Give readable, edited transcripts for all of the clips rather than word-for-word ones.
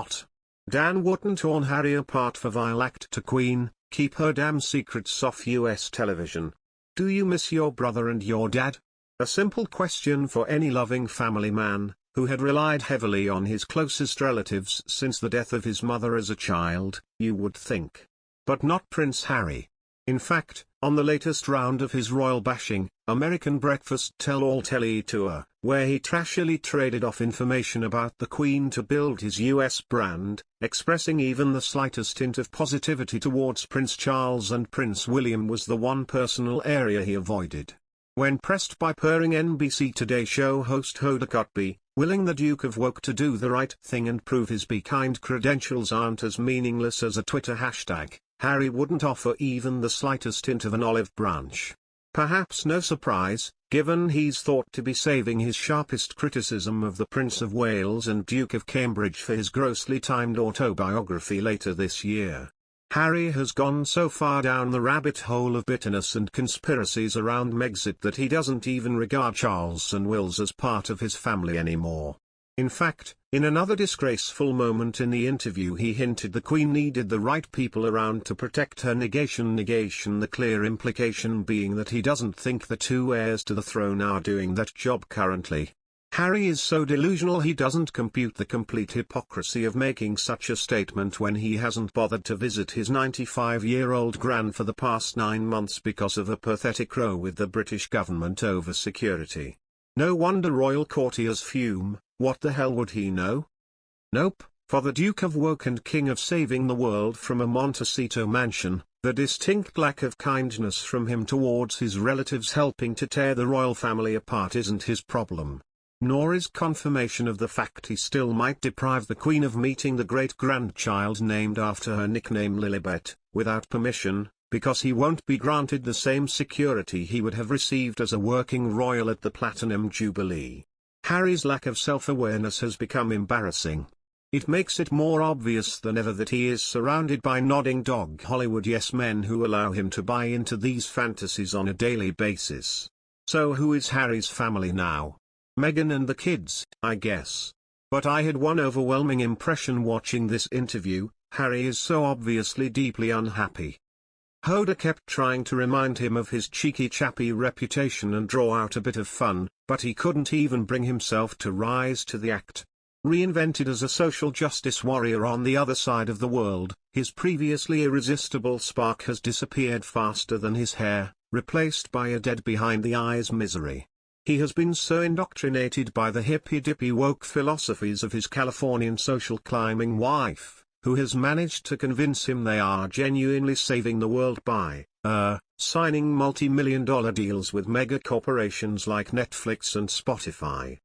not. Dan Wootton torn Harry apart for vile act to Queen, keep her damn secrets off US television. Do you miss your brother and your dad? A simple question for any loving family man, who had relied heavily on his closest relatives since the death of his mother as a child, you would think. But not Prince Harry. In fact, on the latest round of his royal bashing, American Breakfast Tell-All Telly tour, where he trashily traded off information about the Queen to build his US brand, expressing even the slightest hint of positivity towards Prince Charles and Prince William was the one personal area he avoided. When pressed by purring NBC Today show host Hoda Kotb, willing the Duke of Woke to do the right thing and prove his be kind credentials aren't as meaningless as a Twitter hashtag, Harry wouldn't offer even the slightest hint of an olive branch. Perhaps no surprise, given he's thought to be saving his sharpest criticism of the Prince of Wales and Duke of Cambridge for his grossly timed autobiography later this year. Harry has gone so far down the rabbit hole of bitterness and conspiracies around Megxit that he doesn't even regard Charles and Wills as part of his family anymore. In fact, in another disgraceful moment in the interview he hinted the Queen needed the right people around to protect her negation, the clear implication being that he doesn't think the two heirs to the throne are doing that job currently. Harry is so delusional he doesn't compute the complete hypocrisy of making such a statement when he hasn't bothered to visit his 95-year-old gran for the past 9 months because of a pathetic row with the British government over security. No wonder royal courtiers fume. What the hell would he know? Nope, for the Duke of Woke and King of saving the world from a Montecito mansion, the distinct lack of kindness from him towards his relatives helping to tear the royal family apart isn't his problem. Nor is confirmation of the fact he still might deprive the Queen of meeting the great-grandchild named after her nickname Lilibet, without permission, because he won't be granted the same security he would have received as a working royal at the Platinum Jubilee. Harry's lack of self-awareness has become embarrassing. It makes it more obvious than ever that he is surrounded by nodding dog Hollywood yes-men who allow him to buy into these fantasies on a daily basis. So who is Harry's family now? Meghan and the kids, I guess. But I had one overwhelming impression watching this interview: Harry is so obviously deeply unhappy. Hoda kept trying to remind him of his cheeky chappy reputation and draw out a bit of fun, but he couldn't even bring himself to rise to the act. Reinvented as a social justice warrior on the other side of the world, his previously irresistible spark has disappeared faster than his hair, replaced by a dead behind-the-eyes misery. He has been so indoctrinated by the hippy-dippy woke philosophies of his Californian social climbing wife, who has managed to convince him they are genuinely saving the world by, signing multi-million-dollar deals with mega corporations like Netflix and Spotify.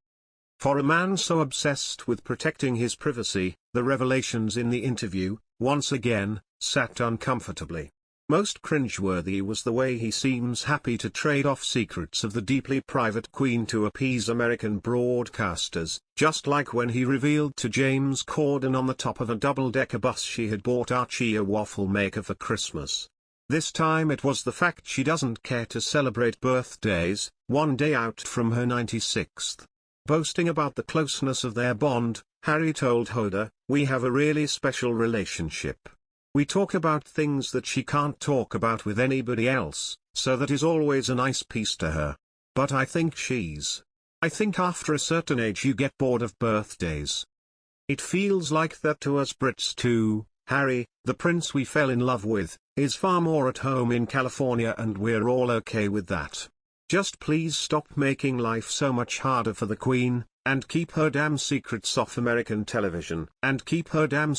For a man so obsessed with protecting his privacy, the revelations in the interview, once again, sat uncomfortably. Most cringeworthy was the way he seems happy to trade off secrets of the deeply private Queen to appease American broadcasters, just like when he revealed to James Corden on the top of a double-decker bus she had bought Archie a waffle maker for Christmas. This time it was the fact she doesn't care to celebrate birthdays, one day out from her 96th. Boasting about the closeness of their bond, Harry told Hoda, "We have a really special relationship. We talk about things that she can't talk about with anybody else, so that is always a nice piece to her. But I think after a certain age you get bored of birthdays. It feels like that to us Brits too. Harry, the prince we fell in love with, is far more at home in California and we're all okay with that. Just please stop making life so much harder for the Queen, and keep her damn secrets off American television, and keep her damn